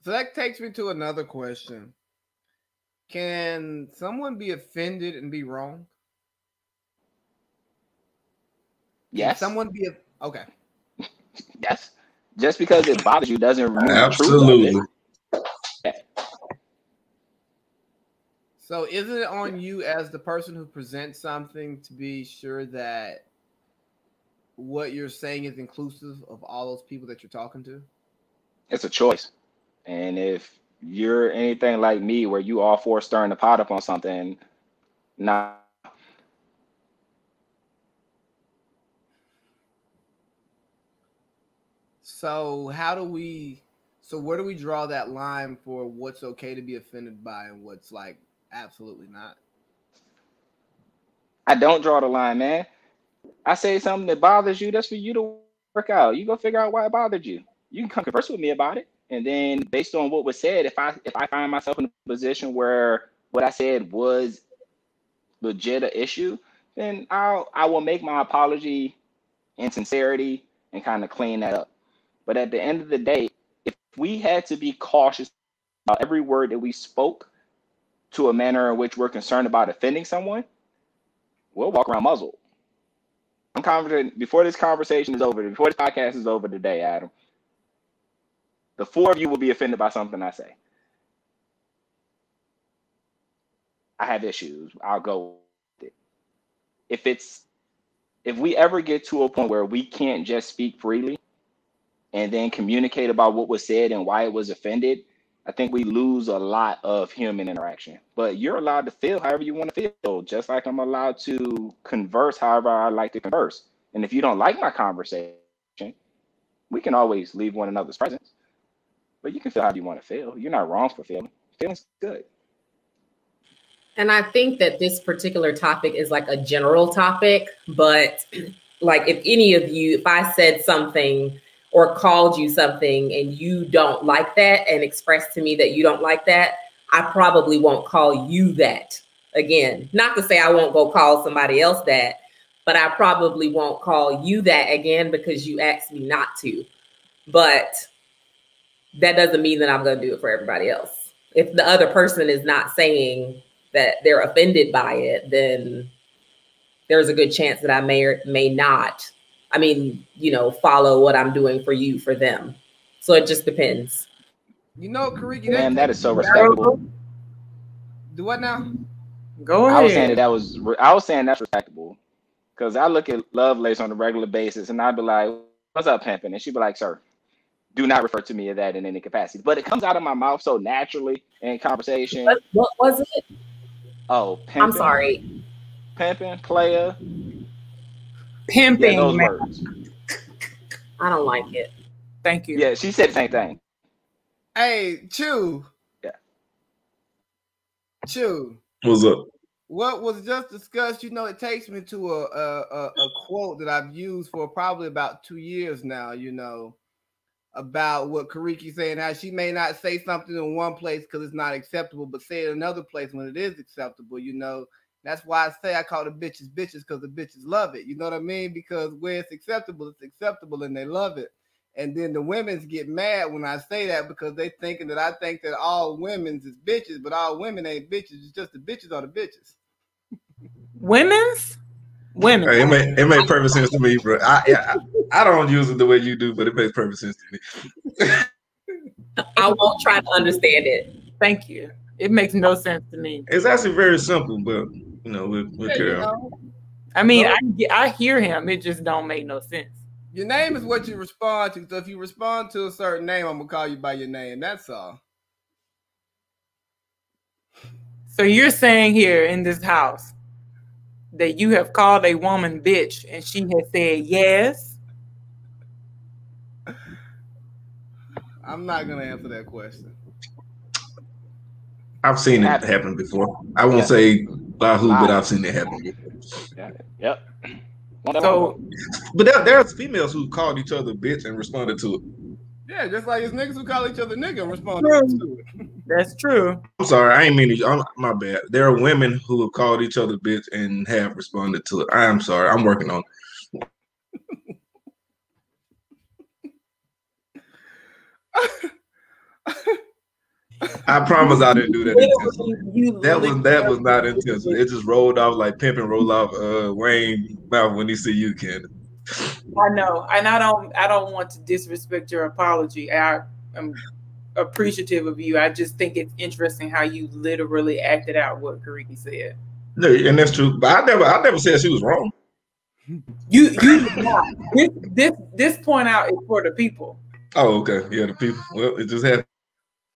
So that takes me to another question. Can someone be offended and be wrong? Can Yes. someone be okay? Yes. Just because it bothers you doesn't remove the truth of it. Absolutely. So is it on you as the person who presents something to be sure that what you're saying is inclusive of all those people that you're talking to? It's a choice. And if you're anything like me, where you all for stirring the pot up on something, nah. So where do we draw that line for what's okay to be offended by and what's like absolutely not? I don't draw the line, man. I say something that bothers you, that's for you to work out. You go figure out why it bothered you. You can come converse with me about it. And then based on what was said, if I find myself in a position where what I said was legit a issue, then I will make my apology in sincerity and kind of clean that up. But at the end of the day, if we had to be cautious about every word that we spoke to a manner in which we're concerned about offending someone, we'll walk around muzzled. I'm confident before this conversation is over, before this podcast is over today, Adam, the four of you will be offended by something I say. I have issues. I'll go with it. If we ever get to a point where we can't just speak freely and then communicate about what was said and why it was offended, I think we lose a lot of human interaction. But you're allowed to feel however you want to feel, just like I'm allowed to converse however I like to converse. And if you don't like my conversation, we can always leave one another's presence. But you can feel how you want to feel. You're not wrong for feeling. Feeling's good. And I think that this particular topic is like a general topic, but like if I said something or called you something and you don't like that and express to me that you don't like that, I probably won't call you that again. Not to say I won't go call somebody else that, but I probably won't call you that again because you asked me not to. But that doesn't mean that I'm going to do it for everybody else. If the other person is not saying that they're offended by it, then there's a good chance that I may or may not, follow what I'm doing for you, for them. So it just depends. Kariki, man, that is so respectable. Do what now? Go ahead. I was saying that's respectable. Because I look at Lovelace on a regular basis and I'd be like, what's up, pimping? And she'd be like, sir, do not refer to me as that in any capacity. But it comes out of my mouth so naturally in conversation. What was it? Oh, pimping. I'm sorry. Pimping, player. Pimping, yeah, those man. words. I don't like it. Thank you. Yeah, she said the same thing. Hey, Chew. Yeah. Chew. What's up? What was just discussed, it takes me to a quote that I've used for probably about 2 years now, about what Kariki's saying, how she may not say something in one place because it's not acceptable, but say it in another place when it is acceptable, That's why I say I call the bitches because the bitches love it. You know what I mean? Because where it's acceptable and they love it. And then the women's get mad when I say that because they thinking that I think that all women's is bitches, but all women ain't bitches. It's just the bitches are the bitches. Women's? Women. Hey, it made perfect sense to me, bro. I don't use it the way you do, but it makes perfect sense to me. I won't try to understand it. Thank you. It makes no sense to me. It's actually very simple, but we'll carry on. I mean, I hear him. It just don't make no sense. Your name is what you respond to. So if you respond to a certain name, I'm gonna call you by your name. That's all. So you're saying here in this house that you have called a woman bitch and she has said yes? I'm not gonna answer that question. I've seen it happen before. I won't say by who, but I've seen it happen before. Yep. So, but there's females who called each other bitch and responded to it. Yeah, just like it's niggas who call each other nigga and respond to it. That's true. I'm sorry, I ain't mean to. My bad. There are women who have called each other bitch and have responded to it. I'm sorry. I'm working on it. I promise I didn't do that intentionally. That was not literally- intentional. It just rolled off like pimping roll off Wayne mouth when he see you, Candace. I know, and I don't want to disrespect your apology. I am appreciative of you. I just think it's interesting how you literally acted out what Kariki said. No, and that's true. But I never said she was wrong. You this point out is for the people. Oh, okay. Yeah, the people. Well, it just happened.